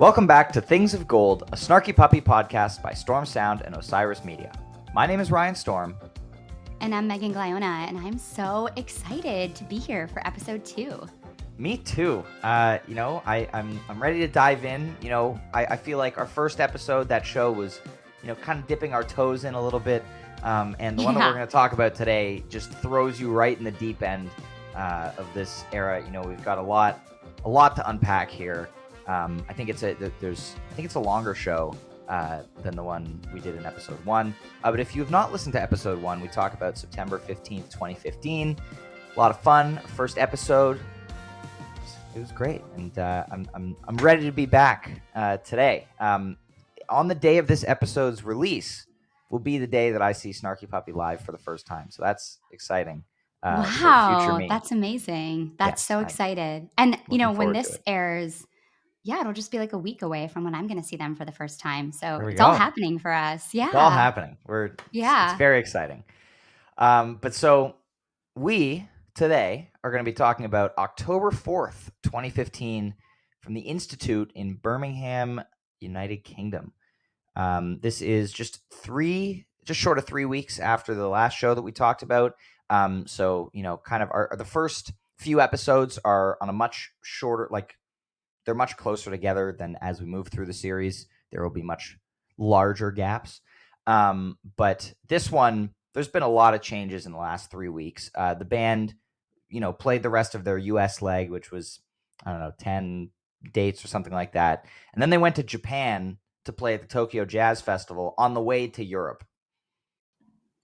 Welcome back to Things of Gold, a Snarky Puppy podcast by Storm Sound and Osiris Media. My name is Ryan Storm. And I'm Megan Gliona, and I'm so excited to be here for episode 2. Me too. I'm ready to dive in. I feel like our first episode, that show was, kind of dipping our toes in a little bit. And the one that we're going to talk about today just throws you right in the deep end of this era. We've got a lot to unpack here. I think it's a longer show than the one we did in episode 1. But if you have not listened to episode 1, we talk about September 15th, 2015. A lot of fun. First episode. It was great, and I'm ready to be back today. On the day of this episode's release will be the day that I see Snarky Puppy live for the first time, so that's exciting. Wow, that's amazing. That's so excited. And when this airs, it'll just be like a week away from when I'm going to see them for the first time. So it's all happening for us. Yeah, it's all happening. It's very exciting. But so we today are going to be talking about October 4th, 2015, from the Institute in Birmingham, United Kingdom. This is just short of 3 weeks after the last show that we talked about. So kind of the first few episodes are on a much shorter, they're much closer together than as we move through the series. There will be much larger gaps. But this one, there's been a lot of changes in the last 3 weeks. The band, played the rest of their U.S. leg, which was, 10 dates or something like that. And then they went to Japan to play at the Tokyo Jazz Festival on the way to Europe.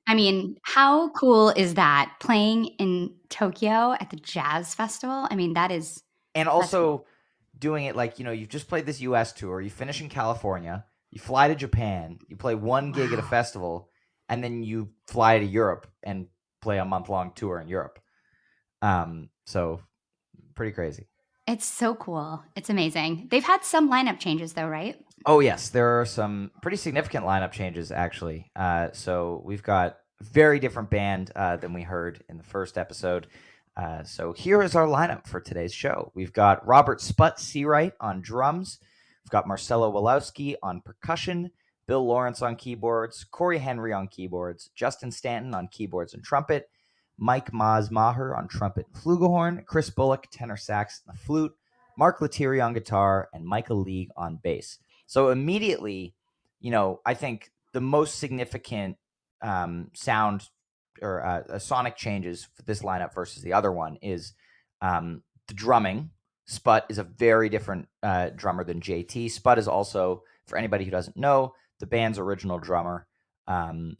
I mean, how cool is that? Playing in Tokyo at the Jazz Festival? I mean, that is... And also doing it you've just played this U.S. tour, you finish in California, you fly to Japan, you play one gig at a festival, and then you fly to Europe and play a month-long tour in Europe. So pretty crazy. It's so cool. It's amazing. They've had some lineup changes though, right? Oh yes, there are some pretty significant lineup changes actually. So we've got a very different band than we heard in the first episode. So here is our lineup for today's show. We've got Robert Sput Searight on drums. We've got Marcelo Woloski on percussion, Bill Laurance on keyboards, Cory Henry on keyboards, Justin Stanton on keyboards and trumpet, Mike Maher on trumpet and flugelhorn, Chris Bullock, tenor sax and the flute, Mark Lettieri on guitar, and Michael League on bass. So immediately, I think the most significant sound or sonic changes for this lineup versus the other one is the drumming. Sput is a very different drummer than JT. Sput is also, for anybody who doesn't know, the band's original drummer.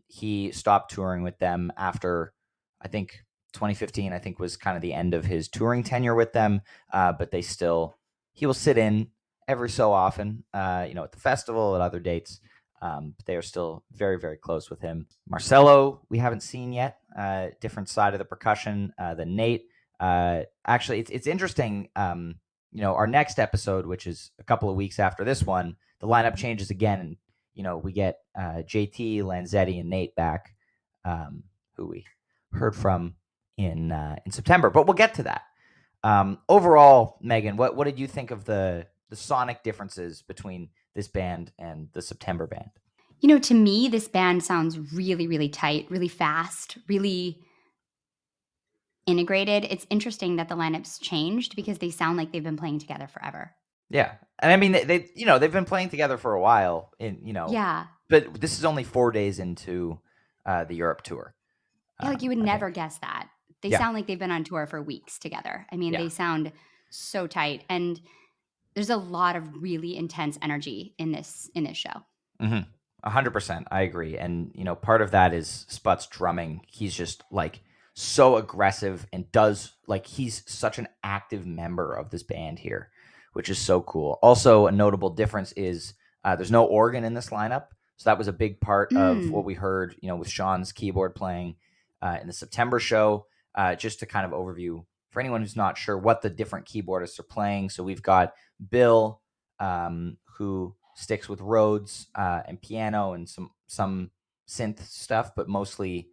He stopped touring with them after, I think, 2015, was kind of the end of his touring tenure with them. But he will sit in every so often, at the festival, at other dates. But they are still very, very close with him. Marcelo, we haven't seen yet. Different side of the percussion than Nate. Actually, it's interesting. Our next episode, which is a couple of weeks after this one, the lineup changes again, and we get JT, Lanzetti, and Nate back, who we heard from in September. But we'll get to that. Overall, Megan, what did you think of the sonic differences between this band and the September band? To me, this band sounds really, really tight, really fast, really integrated. It's interesting that the lineup's changed because they sound like they've been playing together forever. Yeah. And I mean, they've been playing together for a while Yeah. But this is only 4 days into the Europe tour. Yeah, you would never guess that. They sound like they've been on tour for weeks together. I mean, they sound so tight, and there's a lot of really intense energy in this show. 100%. I agree. And, part of that is Sput's drumming. He's just so aggressive and he's such an active member of this band here, which is so cool. Also, a notable difference is there's no organ in this lineup. So that was a big part of what we heard, with Sean's keyboard playing in the September show. Just to kind of overview for anyone who's not sure what the different keyboardists are playing. So we've got Bill, who sticks with Rhodes and piano and some synth stuff, but mostly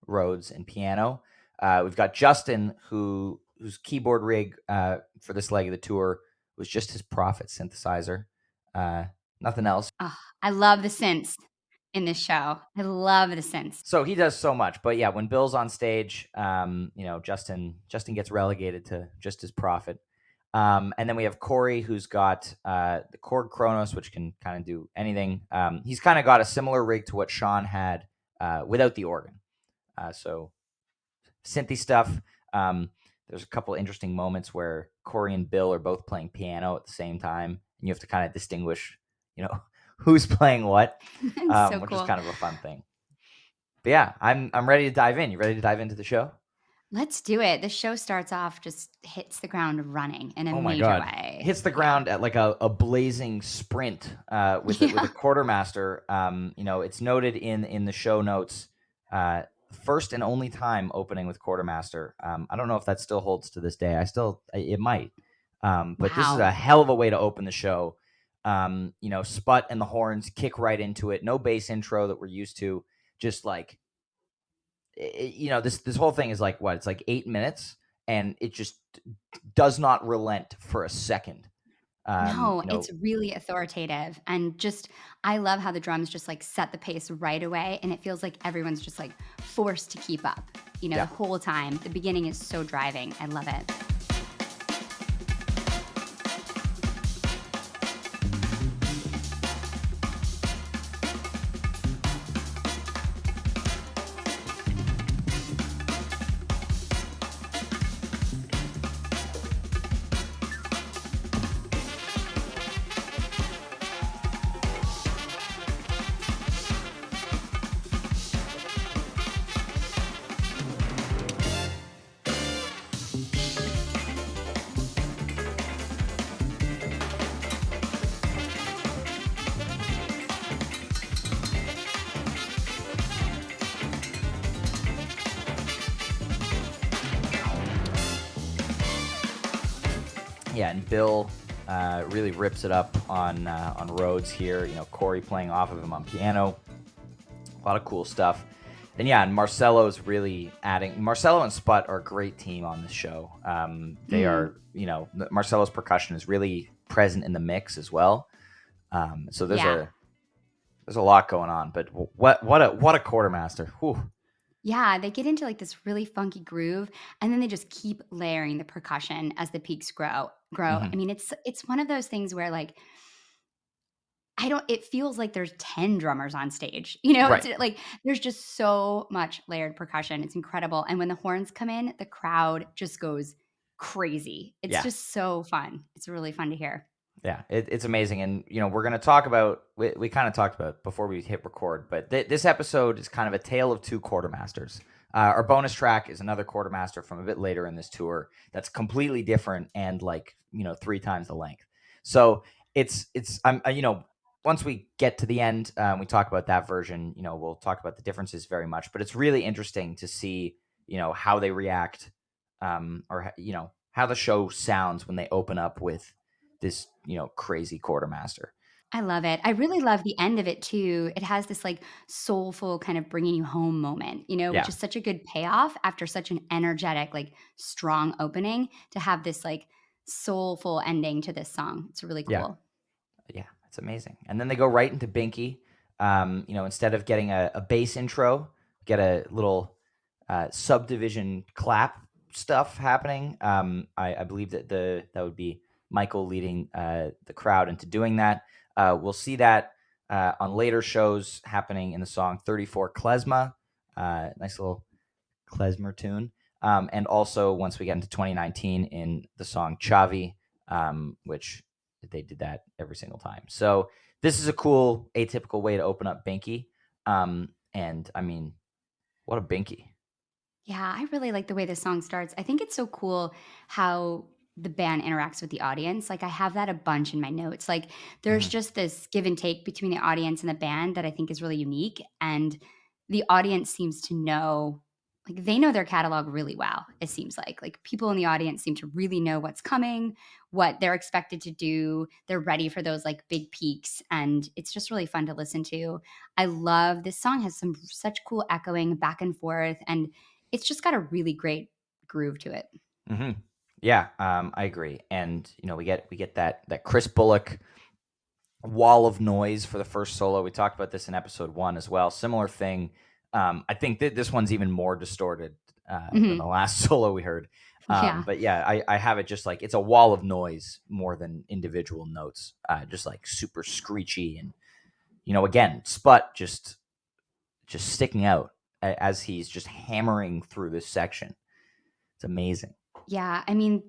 Rhodes and piano. We've got Justin, whose keyboard rig for this leg of the tour was just his Prophet synthesizer. Nothing else. Oh, I love the synths in this show. I love the synths. So he does so much, but yeah, when Bill's on stage, Justin gets relegated to just his profit. And then we have Cory, who's got the Korg Kronos, which can kind of do anything. He's kind of got a similar rig to what Sean had without the organ. So synthy stuff. There's a couple interesting moments where Cory and Bill are both playing piano at the same time, and you have to kind of distinguish, who's playing what, So which cool. is kind of a fun thing. But yeah, I'm ready to dive in. You ready to dive into the show? Let's do it. The show starts off, just hits the ground running in a Oh my major God. way. Hits the ground at like a blazing sprint with a quartermaster. It's noted in the show notes, first and only time opening with quartermaster. I don't know if that still holds to this day. It might. But this is a hell of a way to open the show. Sput and the horns kick right into it. No bass intro that we're used to. Just like, this whole thing is like what? It's like 8 minutes, and it just does not relent for a second. No, it's really authoritative. And just, I love how the drums just like set the pace right away. And it feels like everyone's just like forced to keep up, the whole time. The beginning is so driving. I love it. Yeah, and Bill really rips it up on Rhodes here. Cory playing off of him on piano. A lot of cool stuff. And yeah, and Marcelo's really adding. Marcelo and Sput are a great team on this show. They are, Marcelo's percussion is really present in the mix as well. So there's a lot going on. But what a quartermaster. Whew. Yeah, they get into like this really funky groove, and then they just keep layering the percussion as the peaks grow. Mm-hmm. I mean, it's one of those things where like it feels like there's 10 drummers on stage. Right. It's like there's just so much layered percussion. It's incredible. And when the horns come in, the crowd just goes crazy. It's just so fun. It's really fun to hear. Yeah, it's amazing. And, we're going to talk about, we kind of talked about before we hit record, but this episode is kind of a tale of two quartermasters. Our bonus track is another quartermaster from a bit later in this tour that's completely different and like, 3 times the length. So once we get to the end, we talk about that version, we'll talk about the differences very much, but it's really interesting to see, how they react, or, how the show sounds when they open up with this, crazy quartermaster. I love it. I really love the end of it too. It has this like soulful kind of bringing you home moment, which is such a good payoff after such an energetic, like strong opening to have this like soulful ending to this song. It's really cool. Yeah, it's amazing. And then they go right into Binky. Instead of getting a bass intro, get a little subdivision clap stuff happening. I believe that would be Michael leading the crowd into doing that. We'll see that on later shows happening in the song 34 Klezmer. Nice little klezmer tune. And also once we get into 2019 in the song Chavi, which they did that every single time. So this is a cool, atypical way to open up Binky. And I mean, what a Binky. Yeah, I really like the way the song starts. I think it's so cool how the band interacts with the audience. Like I have that a bunch in my notes. Like there's just this give and take between the audience and the band that I think is really unique. And the audience seems to know, like they know their catalog really well, it seems like. Like people in the audience seem to really know what's coming, what they're expected to do. They're ready for those like big peaks. And it's just really fun to listen to. I love this song has some such cool echoing back and forth. And it's just got a really great groove to it. Yeah, I agree. And we get that Chris Bullock wall of noise for the first solo. We talked about this in episode 1 as well. Similar thing. I think that this one's even more distorted than the last solo we heard. Yeah. But yeah, I have it just like it's a wall of noise more than individual notes, just like super screechy. And, again, Sput just sticking out as he's just hammering through this section. It's amazing. Yeah. I mean,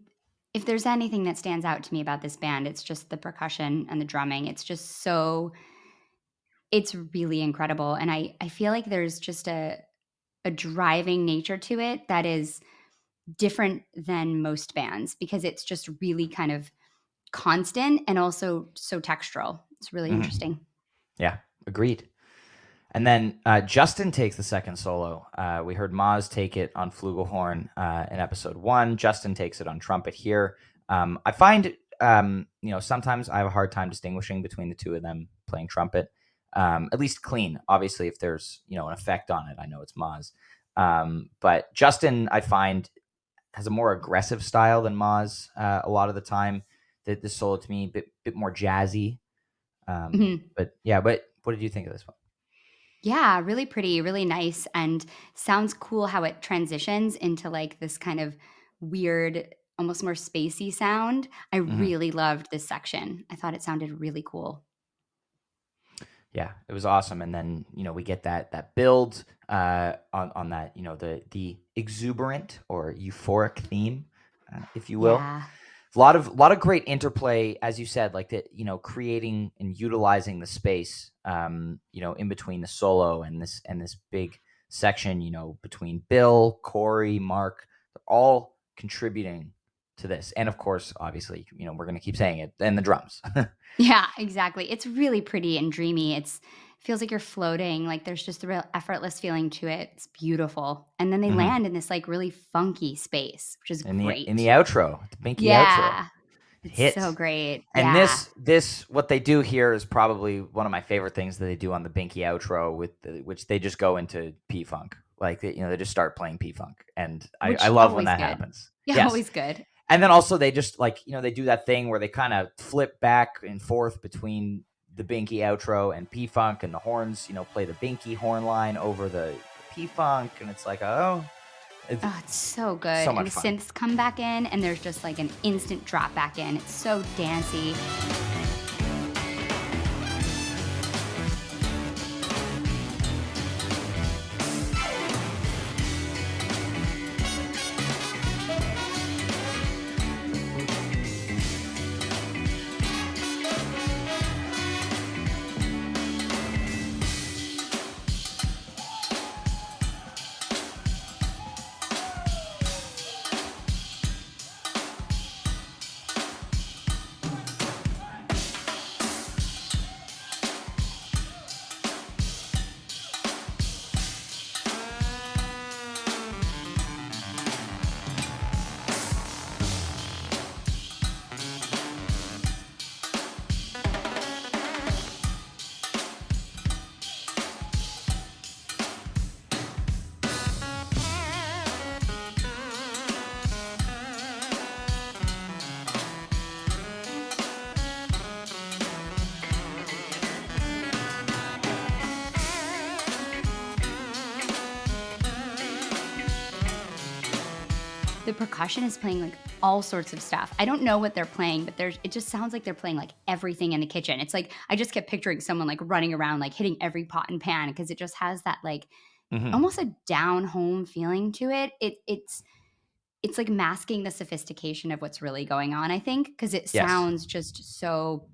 if there's anything that stands out to me about this band, it's just the percussion and the drumming. It's really incredible. And I feel like there's just a driving nature to it that is different than most bands because it's just really kind of constant and also so textural. It's really interesting. Yeah, agreed. And then Justin takes the second solo. We heard Maz take it on flugelhorn in episode 1. Justin takes it on trumpet here. I find, sometimes I have a hard time distinguishing between the two of them playing trumpet, at least clean. Obviously, if there's, an effect on it, I know it's Maz. But Justin, I find, has a more aggressive style than Maz a lot of the time. This solo to me, a bit more jazzy. But what did you think of this one? Yeah, really pretty, really nice, and sounds cool how it transitions into like this kind of weird, almost more spacey sound. I really loved this section. I thought it sounded really cool. Yeah, it was awesome. And then, we get that build on that, the exuberant or euphoric theme, if you will. Yeah. A lot of great interplay, as you said, like that, creating and utilizing the space, in between the solo and this big section, between Bill, Cory, Mark, they're all contributing to this. And of course, obviously, we're going to keep saying it, and the drums. Yeah, exactly. It's really pretty and dreamy. It feels like you're floating. Like there's just a real effortless feeling to it. It's beautiful. And then they land in this like really funky space, which is great. In the outro, the Binky outro. Yeah. It's Hits. so great. And yeah. this what they do here is probably one of my favorite things that they do on the Binky outro, which they just go into P-Funk. Like they just start playing P-Funk, and I love when that happens. Yeah, yes. Always good. And then also they just they do that thing where they kind of flip back and forth between the Binky outro and P-Funk, and the horns, play the Binky horn line over the P-Funk, and it's like, it's so good. So and much the fun. synths come back in, and there's just like an instant drop back in. It's so dancey. The percussion is playing like all sorts of stuff. I don't know what they're playing, but it just sounds like they're playing like everything in the kitchen. It's like I just kept picturing someone like running around like hitting every pot and pan because it just has that like almost a down home feeling to it. It's like masking the sophistication of what's really going on, I think, because it sounds just so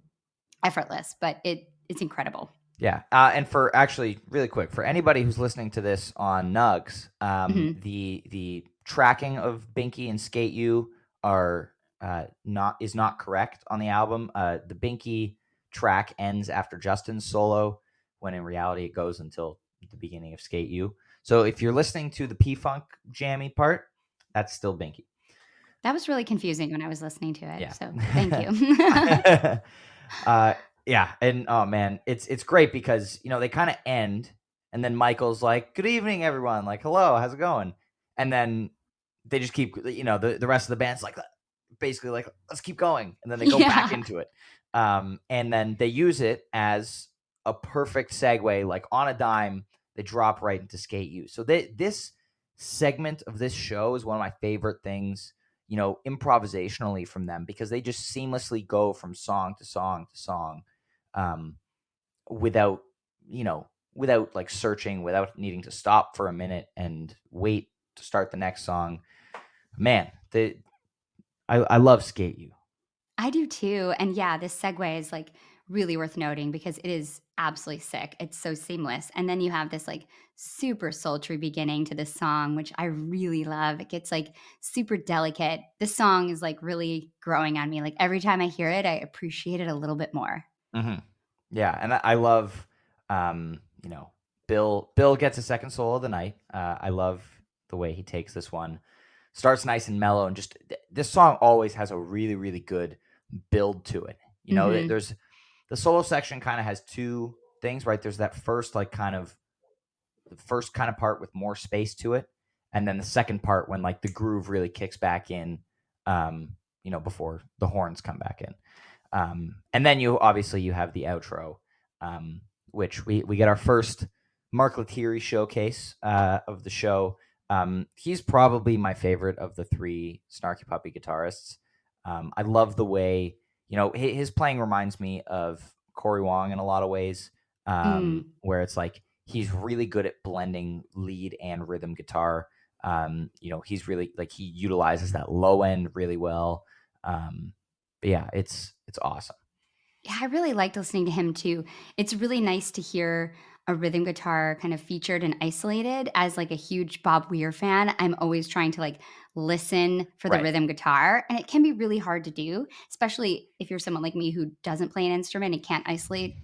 effortless, but it's incredible. Yeah. And for actually really quick, for anybody who's listening to this on Nugs, the tracking of Binky and Skate You is not correct on the album. The Binky track ends after Justin's solo, when in reality it goes until the beginning of Skate You. So if you're listening to the P-Funk jammy part, that's still Binky. That was really confusing when I was listening to it. Yeah. So thank you. Yeah, and oh man, it's great because they kind of end, and then Michael's like, "Good evening, everyone." Like, "Hello, how's it going?" And then they just keep, the rest of the band's like, basically like, "Let's keep going," and then they go back into it. And then they use it as a perfect segue, like on a dime, they drop right into Skate You. So this segment of this show is one of my favorite things, improvisationally from them, because they just seamlessly go from song to song to song, um, without, without like searching, without needing to stop for a minute and wait to start the next song. Man, I love Skate You. I do too. And yeah, this segue is like really worth noting because it is absolutely sick. It's so seamless. And then you have this like super sultry beginning to this song, which I really love. It gets like super delicate. This song is like really growing on me. Like every time I hear it, I appreciate it a little bit more. Mm-hmm. Yeah, and I love, um, you know, Bill gets a second solo of the night. I love the way he takes this one. Starts nice and mellow, and just this song always has a really, really good build to it. Hmm. There's the solo section kind of has two things, right? There's that first like kind of the first kind of part with more space to it, and then the second part when like the groove really kicks back in, before the horns come back in. And then you obviously you have the outro, which we get our first Mark Lettieri showcase of the show. He's probably my favorite of the three Snarky Puppy guitarists. I love the way his playing reminds me of Corey Wong in a lot of ways, Mm. where it's like he's really good at blending lead and rhythm guitar. He's really like he utilizes that low end really well. But yeah, it's awesome. Yeah, I really liked listening to him too. It's really nice to hear a rhythm guitar kind of featured and isolated. As like a huge Bob Weir fan, I'm always trying to like listen for the Right. rhythm guitar, and it can be really hard to do, especially if you're someone like me who doesn't play an instrument and can't isolate,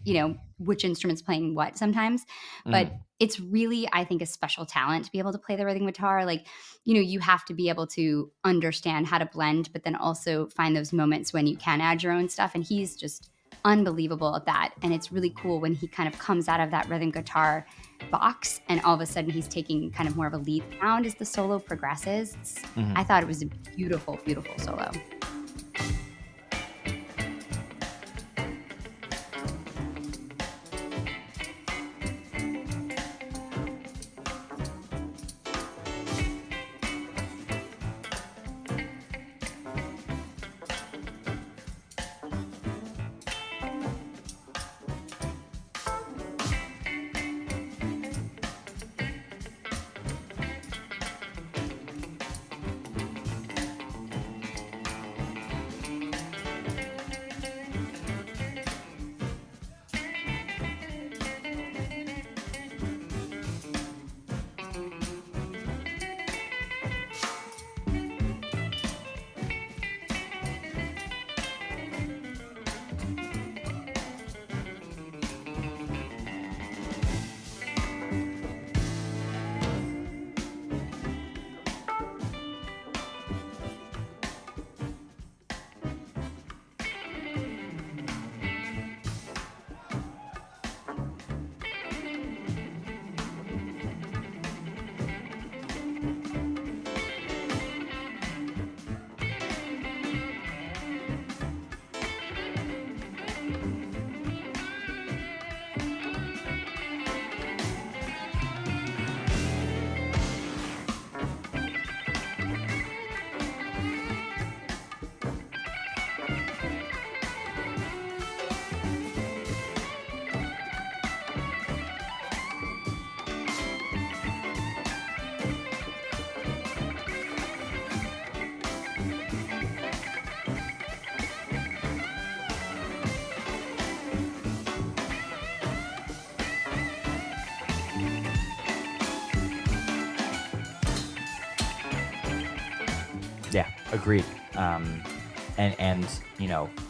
which instrument's playing what sometimes. But Mhm. it's really, I think, a special talent to be able to play the rhythm guitar. Like, you have to be able to understand how to blend, but then also find those moments when you can add your own stuff. And he's just unbelievable at that. And it's really cool when he kind of comes out of that rhythm guitar box and all of a sudden he's taking kind of more of a lead sound as the solo progresses. I Mhm. thought it was a beautiful, beautiful solo. Yeah, agreed. And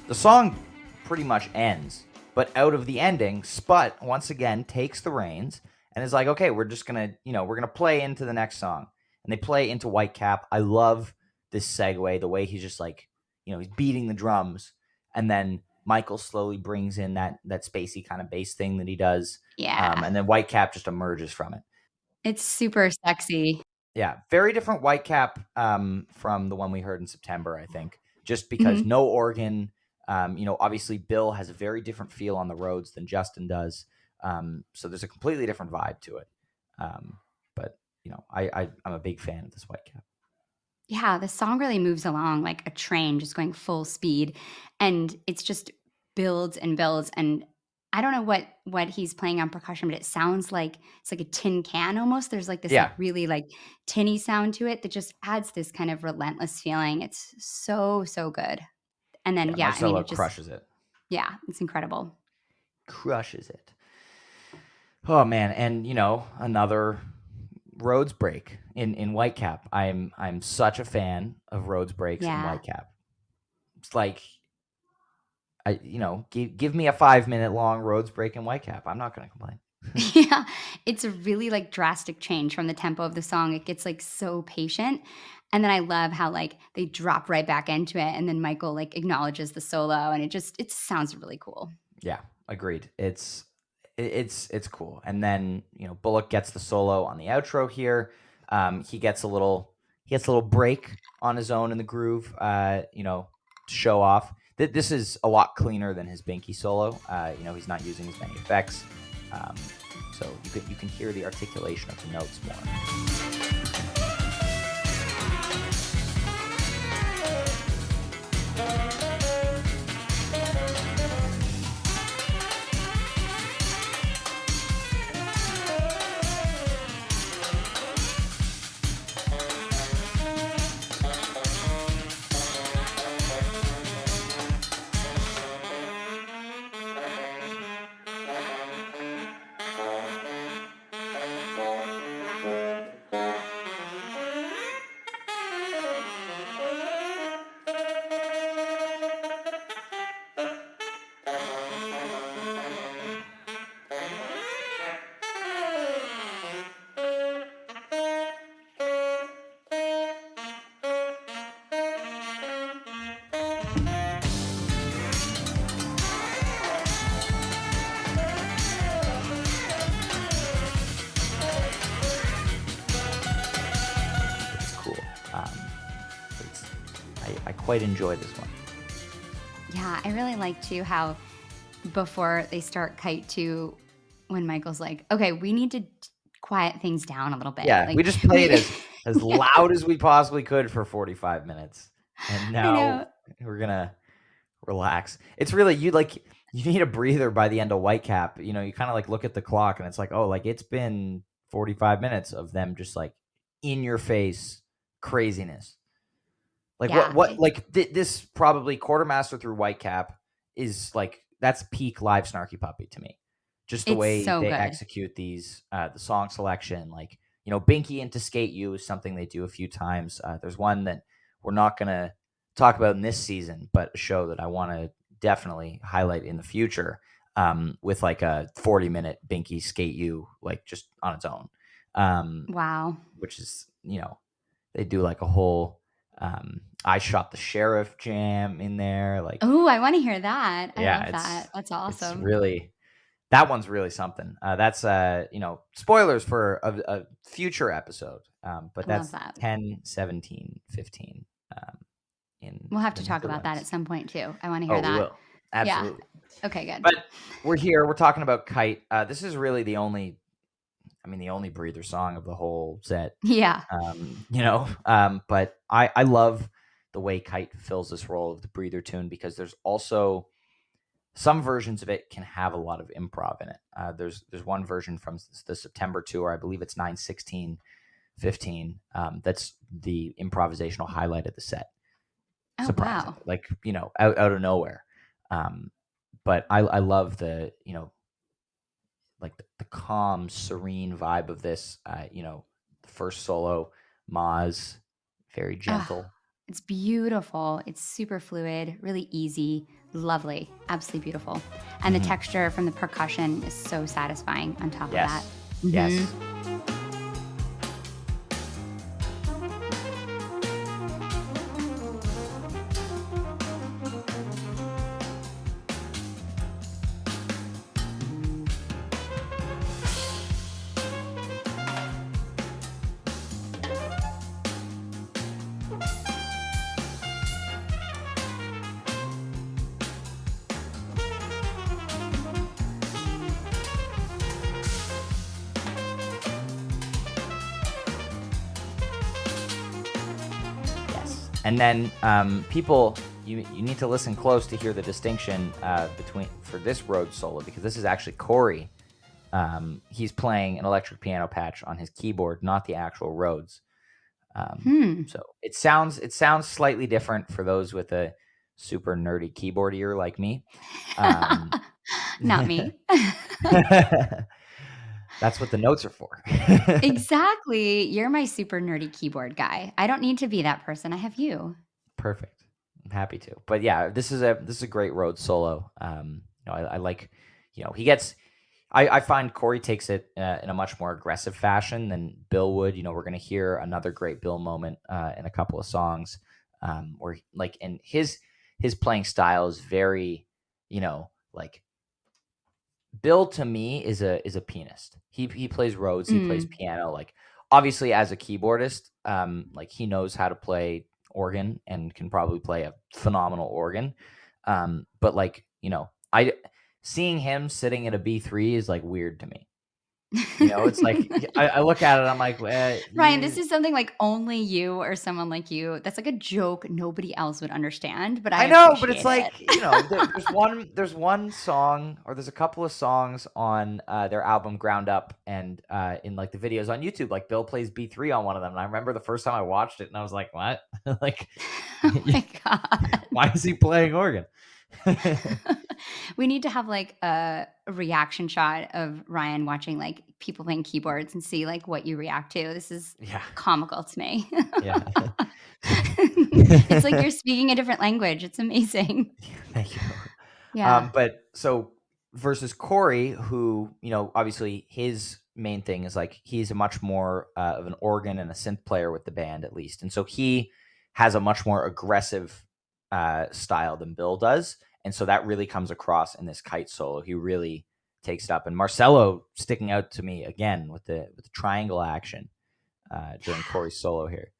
the song pretty much ends, but out of the ending, Sput once again takes the reins and is like, okay, we're just gonna we're gonna play into the next song, and they play into Whitecap. I love this segue, the way he's just like he's beating the drums, and then Michael slowly brings in that spacey kind of bass thing that he does, Yeah. and then Whitecap just emerges from it. It's super sexy. Yeah, very different Whitecap from the one we heard in September, I think. Just because Mhm. no organ, Obviously Bill has a very different feel on the Rhodes than Justin does. So there's a completely different vibe to it. But I'm a big fan of this Whitecap. Yeah, the song really moves along like a train just going full speed, and it's just builds and builds. And I don't know what he's playing on percussion, but it sounds like it's like a tin can almost. There's like this Yeah. like really like tinny sound to it that just adds this kind of relentless feeling. It's so good. And then Marcelo it just crushes it. it's incredible. Crushes it. Oh man, and another Rhodes break in Whitecap. I'm such a fan of Rhodes breaks in Yeah. Whitecap. It's like give me a 5-minute long Rhodes break in Whitecap. I'm not going to complain. Yeah, it's a really like drastic change from the tempo of the song. It gets like so patient. And then I love how like they drop right back into it and then Michael like acknowledges the solo and it sounds really cool. Yeah, agreed. It's cool. And then, Bullock gets the solo on the outro here. He gets a little break on his own in the groove, to show off. This is a lot cleaner than his Binky solo. He's not using as many effects. So you can hear the articulation of the notes more. I quite enjoy this one. Yeah, I really like too how before they start Kite 2, when Michael's like, okay, we need to quiet things down a little bit. Yeah, like, we just played as loud as we possibly could for 45 minutes. And now we're going to relax. It's really, you need a breather by the end of Whitecap. You kind of like look at the clock and it's like, oh, like it's been 45 minutes of them just like in your face craziness. Like this probably quartermaster through Whitecap is like, that's peak live Snarky Puppy to me. Just the way so they good. execute these, the song selection, like, Binky into Skate You is something they do a few times. There's one that we're not going to talk about in this season, but a show that I want to definitely highlight in the future, with like a 40-minute Binky Skate You, like just on its own. Wow. Which is, they do like a whole, I Shot the Sheriff jam in there. Like, oh, I want to hear that. Yeah, I love that. That's awesome. It's really, that one's really something. That's spoilers for a future episode. But that's 10, 17, 15. We'll have to talk about that at some point too. I want to hear that. We will. Absolutely. Yeah. Okay, good. But we're here. We're talking about Kite. This is really the only breather song of the whole set. Yeah. But I love the way Kite fills this role of the breather tune, because there's also some versions of it can have a lot of improv in it. There's one version from the September tour, I believe it's 9/16/15. That's the improvisational highlight of the set. Oh, surprising. wow. Like, out of nowhere. But I love the, like the calm, serene vibe of this. The first solo, Ma's very gentle. It's beautiful. It's super fluid, really easy, lovely, absolutely beautiful. And the texture from the percussion is so satisfying on top of that. Mm-hmm. Yes. And then people, you need to listen close to hear the distinction for this Rhodes solo, because this is actually Cory. He's playing an electric piano patch on his keyboard, not the actual Rhodes. So it sounds slightly different for those with a super nerdy keyboard ear like me. Not me. That's what the notes are for. Exactly. You're my super nerdy keyboard guy. I don't need to be that person. I have you. Perfect. I'm happy to. But yeah, this is a great Rhodes solo. I like, he gets. I find Cory takes it in a much more aggressive fashion than Bill would. We're going to hear another great Bill moment in a couple of songs, where and his playing style is very, like Bill to me is a pianist. He plays Rhodes, he plays piano. Like obviously as a keyboardist, he knows how to play organ and can probably play a phenomenal organ. But I seeing him sitting at a B3 is like weird to me. It's like I look at it, I'm like, Ryan, this is something like only you or someone like you. That's like a joke nobody else would understand, but I know, but it's appreciate like, there's one song, or there's a couple of songs on their album Ground Up, and in like the videos on YouTube, like Bill plays B3 on one of them. And I remember the first time I watched it and I was like, what? Like, Oh my God. why is he playing organ? We need to have like a reaction shot of Ryan watching like people playing keyboards and see like what you react to. This is comical to me. Yeah. It's like you're speaking a different language. It's amazing. Thank you. Yeah. But so versus Cory, who, obviously his main thing is like he's a much more of an organ and a synth player with the band, at least. And so he has a much more aggressive style than Bill does. And so that really comes across in this Kite solo. He really takes it up. And Marcelo sticking out to me again with the triangle action during Cory's solo here.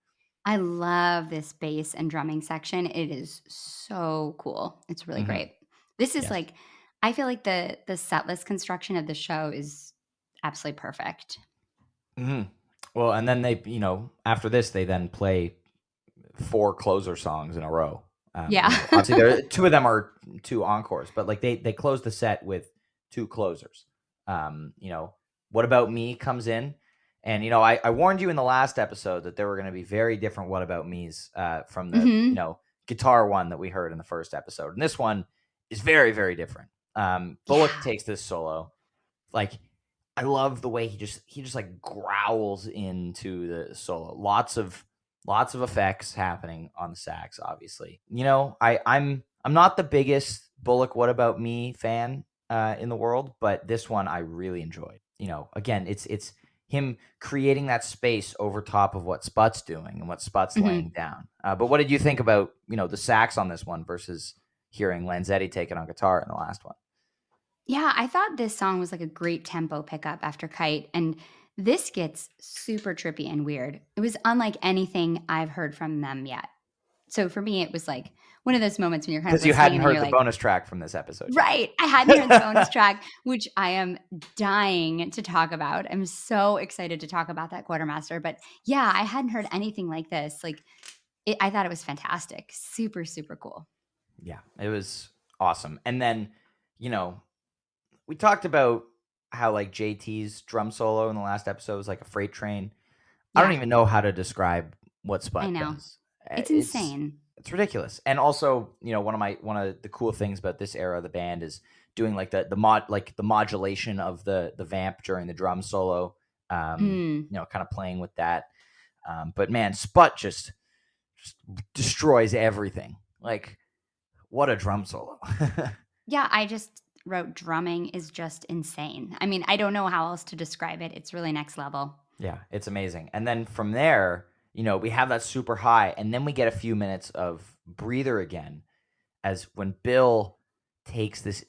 I love this bass and drumming section. It is so cool. It's really great. This is like, I feel like the set list construction of the show is absolutely perfect. Well, and then they, after this, they then play 4 closer songs in a row. Obviously, 2 of them are 2 encores, but like they close the set with 2 closers. What About Me comes in, and I warned you in the last episode that there were going to be very different What About Me's from the guitar one that we heard in the first episode, and this one is very, very different. Bullock takes this solo, like I love the way he just like growls into the solo. Lots of effects happening on the sax, obviously. I'm not the biggest Bullock What About Me fan in the world, but this one I really enjoyed. Again, it's him creating that space over top of what Sput's doing and what Sput's laying down. But what did you think about, the sax on this one versus hearing Lanzetti take it on guitar in the last one? Yeah, I thought this song was like a great tempo pickup after Kite, and this gets super trippy and weird. It was unlike anything I've heard from them yet. So for me, it was like one of those moments when you're kind of because you listening hadn't and heard you're the like, bonus track from this episode. right? I hadn't heard the bonus track, which I am dying to talk about. I'm so excited to talk about that quartermaster. But yeah, I hadn't heard anything like this. Like, I thought it was fantastic. Super, super cool. Yeah, it was awesome. And then, we talked about how like JT's drum solo in the last episode was like a freight train. I don't even know how to describe what Sput does. It's insane. It's ridiculous. And also, one of the cool things about this era of the band is doing like the modulation of the vamp during the drum solo. Kind of playing with that. But man, Sput just destroys everything. Like, what a drum solo. Yeah, I just wrote drumming is just insane. I mean, I don't know how else to describe it. It's really next level. Yeah, it's amazing. And then from there, we have that super high, and then we get a few minutes of breather again, as when Bill takes this,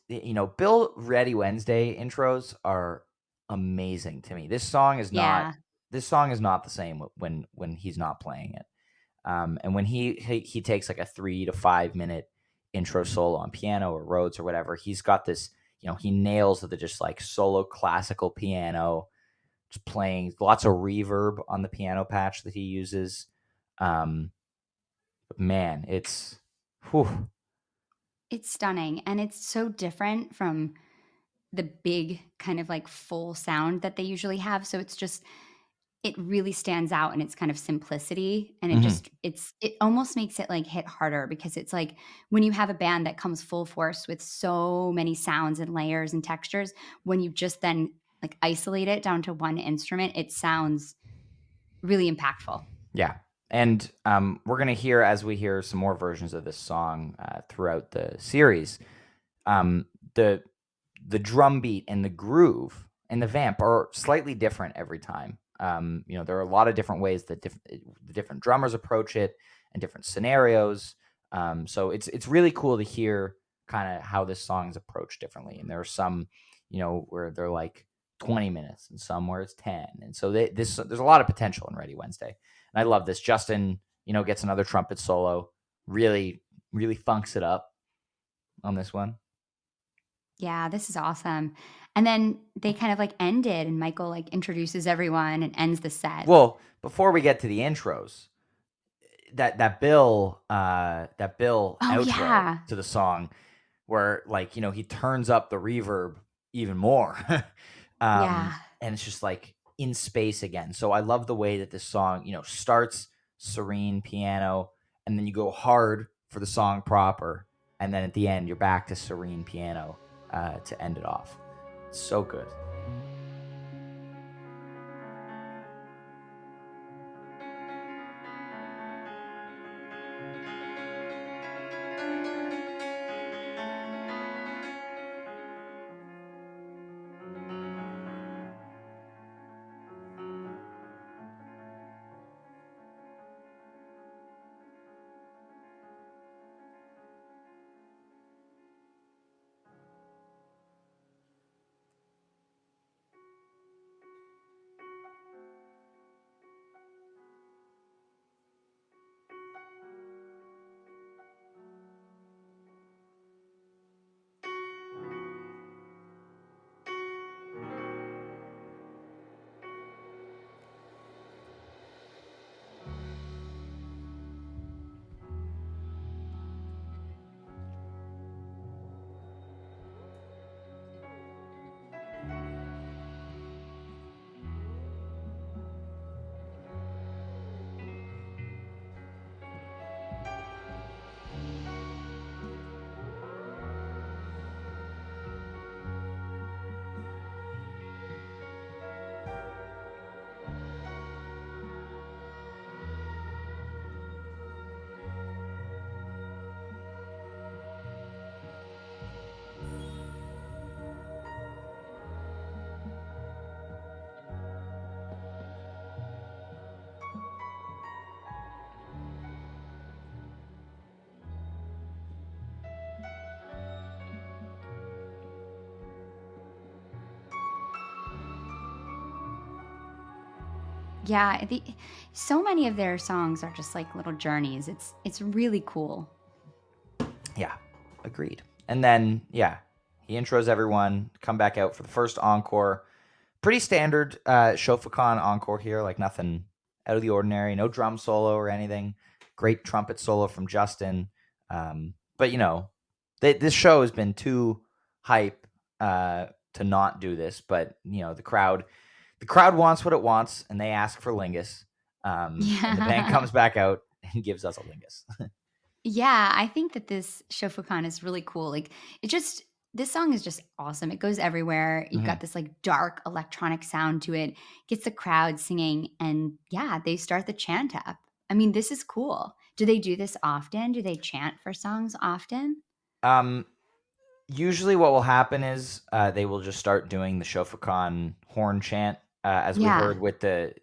Bill Ready Wednesday intros are amazing to me. This song is not the same when he's not playing it. And when he takes like a 3 to 5 minute intro solo on piano or Rhodes or whatever, he's got this, he nails the just like solo classical piano, just playing lots of reverb on the piano patch that he uses. man, it's whew. It's stunning, and it's so different from the big kind of like full sound that they usually have. So it's just it really stands out in its kind of simplicity, and Mhm. it almost makes it like hit harder because it's like when you have a band that comes full force with so many sounds and layers and textures, when you just then like isolate it down to one instrument, it sounds really impactful. Yeah. And we're going to hear, as we hear some more versions of this song throughout the series, um, the the drum beat and the groove and the vamp are slightly different every time. There are a lot of different ways that the different drummers approach it and different scenarios. So it's really cool to hear kind of how this song is approached differently. And there are some, where they're like 20 minutes and some where it's 10. And so there's a lot of potential in Ready Wednesday. And I love this. Justin, gets another trumpet solo, really, really funks it up on this one. Yeah, this is awesome. And then they kind of like end it, and Michael like introduces everyone and ends the set. Well, before we get to the intros, that Bill Oh outro yeah. to the song where like he turns up the reverb even more, Yeah. and it's just like in space again. So I love the way that this song starts serene piano, and then you go hard for the song proper, and then at the end you're back to serene piano to end it off. It's so good. Yeah, so many of their songs are just like little journeys. It's really cool. Yeah, agreed. And then, yeah, he intros everyone, come back out for the first encore. Pretty standard Shofukan encore here, like nothing out of the ordinary. No drum solo or anything. Great trumpet solo from Justin. But, this show has been too hype to not do this. But, the crowd wants what it wants, and they ask for Lingus. And the band Yeah. comes back out and gives us a Lingus. Yeah, I think that this Shofukan is really cool. Like it just this song is just awesome. It goes everywhere. You've Mhm. got this like dark electronic sound to it. Gets the crowd singing, and yeah, they start the chant up. I mean, this is cool. Do they do this often? Do they chant for songs often? Um, Usually, what will happen is they will just start doing the Shofukan horn chant, as we Yeah. heard with the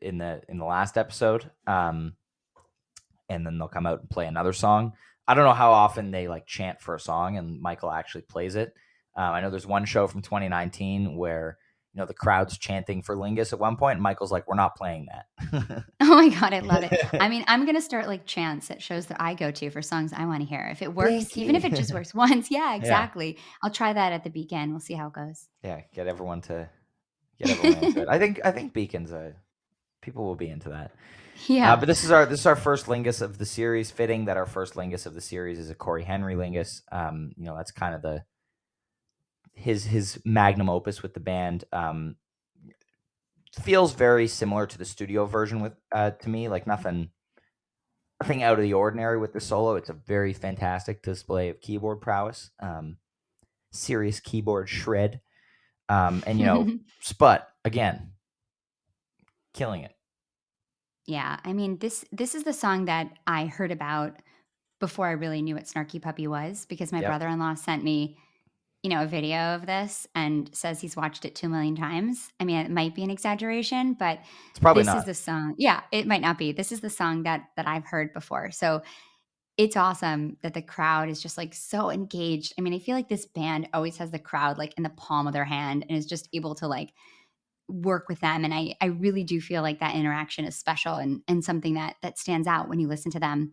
last episode, and then they'll come out and play another song. I don't know how often they like chant for a song, and Michael actually plays it. I know there's one show from 2019 where the crowd's chanting for Lingus at one point, and Michael's like, "We're not playing that." Oh my god, I love it. I mean, I'm gonna start like chants at shows that I go to for songs I want to hear. If it works, even if it just Binky. works once, yeah, Yeah, exactly. I'll try that at the weekend. We'll see how it goes. yeah. Get everyone into it. I think Beacon's People will be into that. Yeah. But this is our first Lingus of the series. Fitting that our first Lingus of the series is a Cory Henry Lingus. That's kind of his magnum opus with the band. Feels very similar to the studio version with to me, like nothing out of the ordinary with the solo. It's a very fantastic display of keyboard prowess. Serious keyboard shred. And Sput again, killing it. Yeah, I mean, this is the song that I heard about before I really knew what Snarky Puppy was, because my Yep. brother-in-law sent me, a video of this and says he's watched it 2 million times. I mean, it might be an exaggeration, but It's probably this is not. the song. Yeah, it might not be. This is the song that I've heard before. So it's awesome that the crowd is just like so engaged. I mean, I feel like this band always has the crowd like in the palm of their hand and is just able to like work with them. And I really do feel like that interaction is special and something that stands out when you listen to them.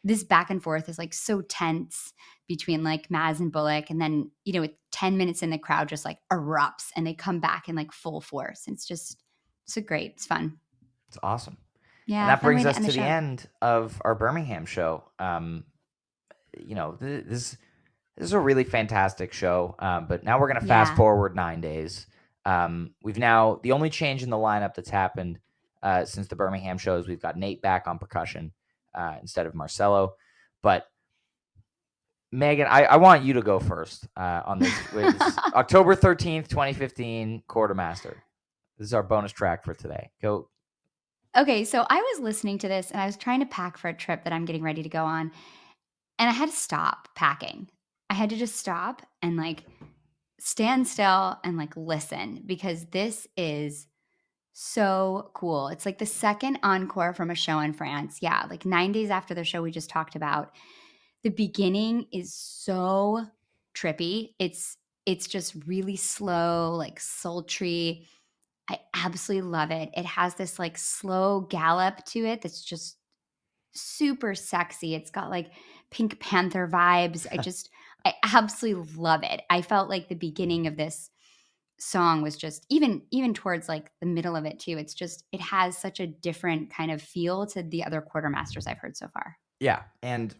This back and forth is like so tense between like Maz and Bullock. And then, with 10 minutes in, the crowd just like erupts and they come back in like full force. It's just so great. It's fun. It's awesome. And Yeah. that Fun way brings to us end to the the show. end of our Birmingham show. This is a really fantastic show. But now we're going to fast Yeah. forward 9 days. The only change in the lineup that's happened since the Birmingham shows, we've got Nate back on percussion instead of Marcelo. But Megan, I want you to go first on this. It's October 13th, 2015, Quartermaster. This is our bonus track for today. Go. Okay. So I was listening to this and I was trying to pack for a trip that I'm getting ready to go on. And I had to stop packing. I had to just stop and like stand still and like listen, because this is so cool. It's like the second encore from a show in France. Yeah, like 9 days after the show we just talked about. The beginning is so trippy. It's just really slow, like sultry. I absolutely love it. It has this like slow gallop to it that's just super sexy. It's got like Pink Panther vibes. I absolutely love it. I felt like the beginning of this song was just even towards like the middle of it too. It has such a different kind of feel to the other quartermasters I've heard so far. Yeah, and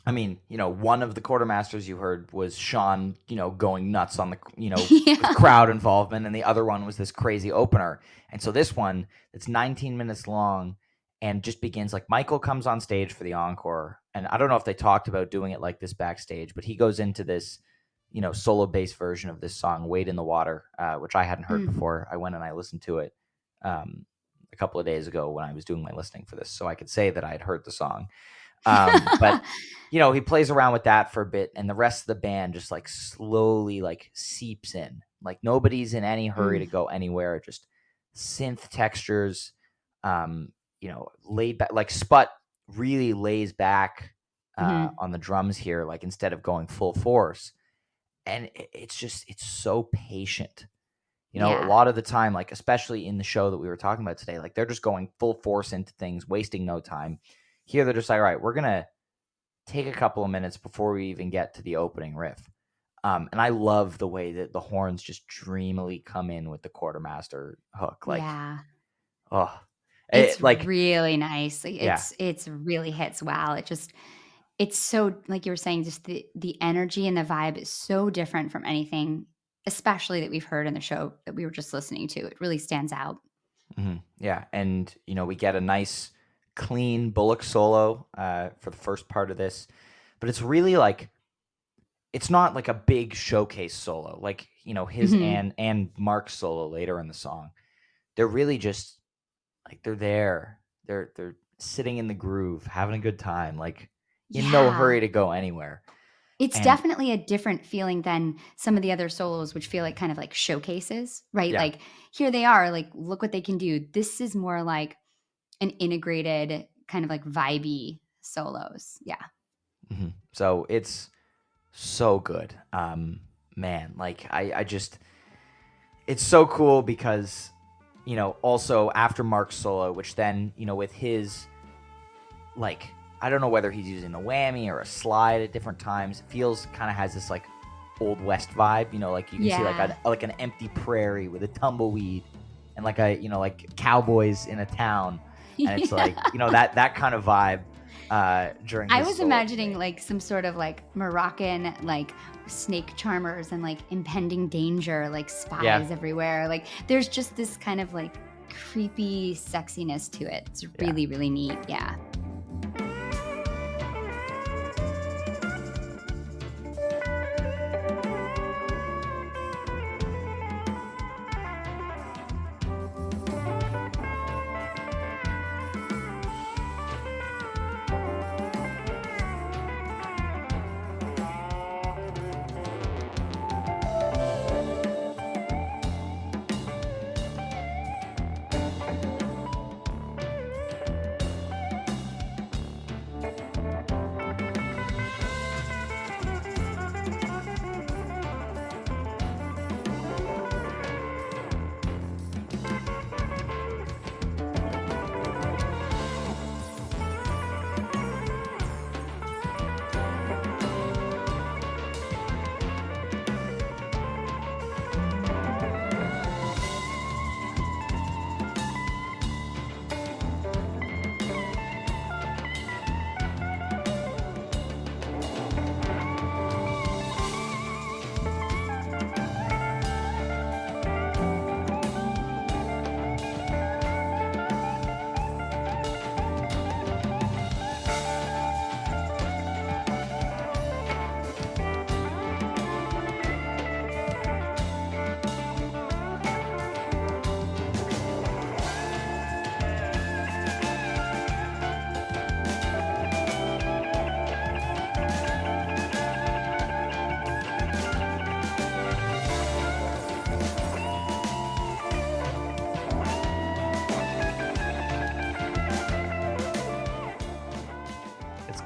I mean, one of the quartermasters you heard was Sean, going nuts on the, Yeah. with crowd involvement, and the other one was this crazy opener. And so this one, it's 19 minutes long and just begins like Michael comes on stage for the encore. And I don't know if they talked about doing it like this backstage, but he goes into this, solo bass version of this song, Wade in the Water, which I hadn't heard before. I went and I listened to it a couple of days ago when I was doing my listening for this, so I could say that I had heard the song. But he plays around with that for a bit, and the rest of the band just like slowly like seeps in. Like nobody's in any hurry to go anywhere. Just synth textures, laid back. Like Sput really lays back on the drums here, like instead of going full force. And it's so patient. A lot of the time, like especially in the show that we were talking about today, like they're just going full force into things, wasting no time. Here they're just like, all right, we're gonna take a couple of minutes before we even get to the opening riff. And I love the way that the horns just dreamily come in with the quartermaster hook. Like, oh, It's like really nice. Like, yeah. It's really hits. Wow. It's so, like you were saying, just the energy and the vibe is so different from anything, especially that we've heard in the show that we were just listening to. It really stands out. Mm-hmm. Yeah, and we get a nice, clean Bullock solo for the first part of this, but it's really like it's not like a big showcase solo like his and Mark's solo later in the song. They're really just like they're there. They're sitting in the groove, having a good time, like in no hurry to go anywhere. It's definitely a different feeling than some of the other solos, which feel like kind of like showcases, right? Yeah. Like here they are, like look what they can do. This is more like an integrated kind of like vibey solos. Yeah. Mm-hmm. So it's so good. Man, like I just it's so cool because also after Mark's solo, which then with his like I don't know whether he's using the whammy or a slide at different times. It feels kind of has this like Old West vibe, like you can see like an empty prairie with a tumbleweed and like like cowboys in a town, and it's like that kind of vibe during. I his was solo imagining thing. like some sort of like Moroccan like snake charmers and like impending danger, like spies everywhere. Like there's just this kind of like creepy sexiness to it. It's really, really neat. Yeah.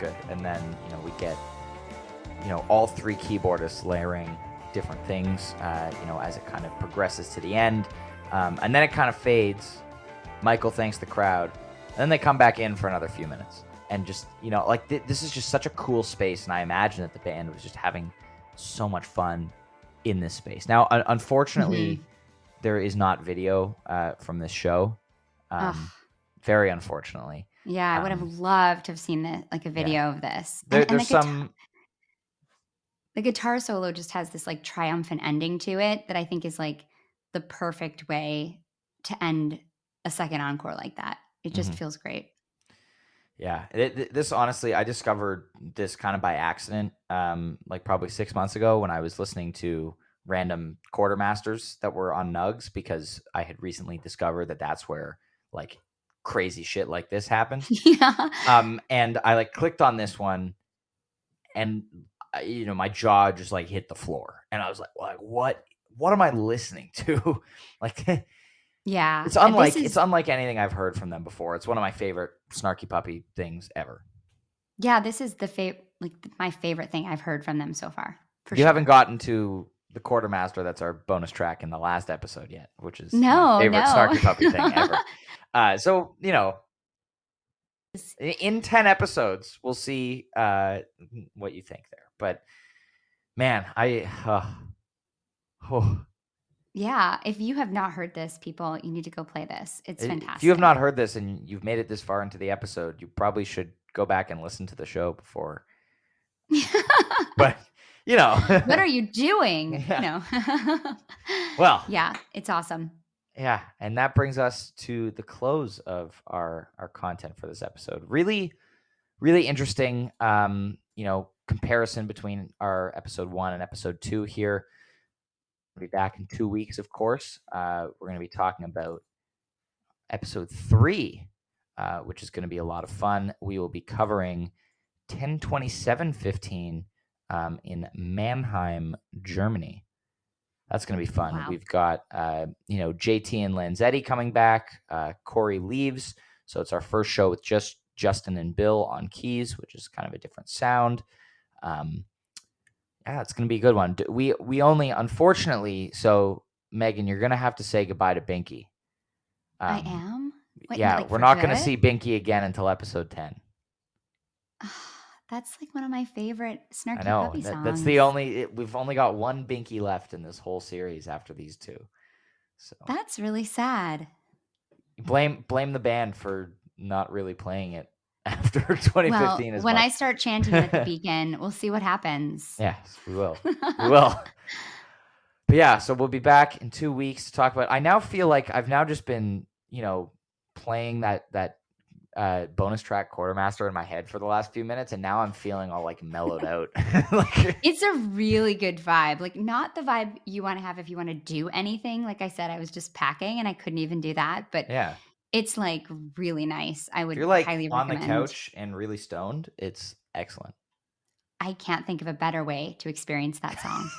Good. And then we get all three keyboardists layering different things as it kind of progresses to the end, and then it kind of fades. Michael thanks the crowd, and then they come back in for another few minutes, and just like this is just such a cool space, and I imagine that the band was just having so much fun in this space. Now unfortunately there is not video from this show, very unfortunately. Yeah, I would have loved to have seen a video of this. There's some. The guitar solo just has this like triumphant ending to it that I think is like the perfect way to end a second encore like that. It just feels great. Yeah, this honestly, I discovered this kind of by accident, like probably 6 months ago when I was listening to random quartermasters that were on Nugs, because I had recently discovered that that's where like crazy shit like this happened. And I like clicked on this one, and my jaw just like hit the floor, and I was like what am I listening to? Like, yeah, it's unlike anything I've heard from them before. It's one of my favorite Snarky Puppy things ever. Yeah, this is my favorite thing I've heard from them so far. You haven't gotten to the quartermaster that's our bonus track in the last episode yet, which is my favorite Snarky Puppy thing ever. So in 10 episodes we'll see what you think there. But man, yeah, if you have not heard this, people, you need to go play this. It's fantastic. If you have not heard this and you've made it this far into the episode, you probably should go back and listen to the show before. But what are you doing? Well, yeah, it's awesome. Yeah, and that brings us to the close of our content for this episode. Really, really interesting comparison between our episode 1 and episode 2 here. We'll be back in 2 weeks, of course. We're going to be talking about episode 3, which is going to be a lot of fun. We will be covering 10/27/15 in Mannheim, Germany. That's going to be fun. Wow. We've got JT and Lanzetti coming back. Cory leaves, so it's our first show with just Justin and Bill on keys, which is kind of a different sound. Yeah, it's going to be a good one. We only, unfortunately, so Megan, you're going to have to say goodbye to Binky. I am? Wait, yeah, we're not going to see Binky again until episode 10. That's like one of my favorite Snarky Puppy songs. That's the only. We've only got one Binky left in this whole series after these two. So That's really sad. blame the band for not really playing it after 2015 Well, as when much. I start chanting it at the Beacon, we'll see what happens. Yes, we will. We will. But yeah, so we'll be back in 2 weeks to talk about. I now feel like I've now just been, playing that bonus track Quartermaster in my head for the last few minutes, and now I'm feeling all like mellowed out. It's a really good vibe. Like, not the vibe you want to have if you want to do anything. Like I said, I was just packing and I couldn't even do that, but Yeah, it's like really nice. I if would you're like highly on the recommend. couch and really stoned, it's excellent. I can't think of a better way to experience that song.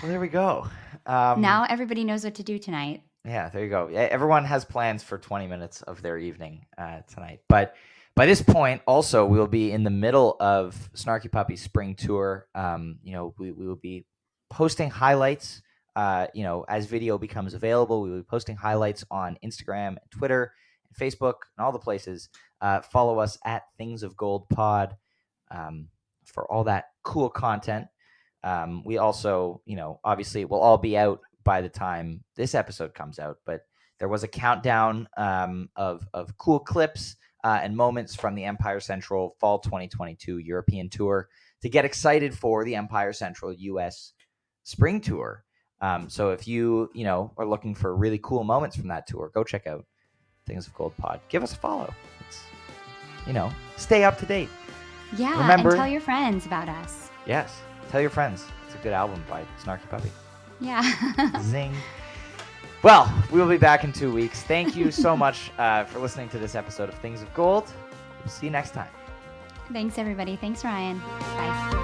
Well, there we go. Now everybody knows what to do tonight. Yeah, there you go. Everyone has plans for 20 minutes of their evening tonight. But by this point, also, we will be in the middle of Snarky Puppy's spring tour. We will be posting highlights. As video becomes available, we will be posting highlights on Instagram, and Twitter, and Facebook, and all the places. Follow us at Things of Gold Pod for all that cool content. We also, obviously, it will all be out by the time this episode comes out, but there was a countdown of cool clips and moments from the Empire Central Fall 2022 European Tour to get excited for the Empire Central US Spring Tour. So if you are looking for really cool moments from that tour, go check out Things of Gold Pod. Give us a follow. It's, stay up to date. Yeah, Remember, and tell your friends about us. Yes, tell your friends. It's a good album by Snarky Puppy. Yeah. Zing. Well, we will be back in 2 weeks. Thank you so much for listening to this episode of Things of Gold. We'll see you next time. Thanks, everybody. Thanks, Ryan. Bye.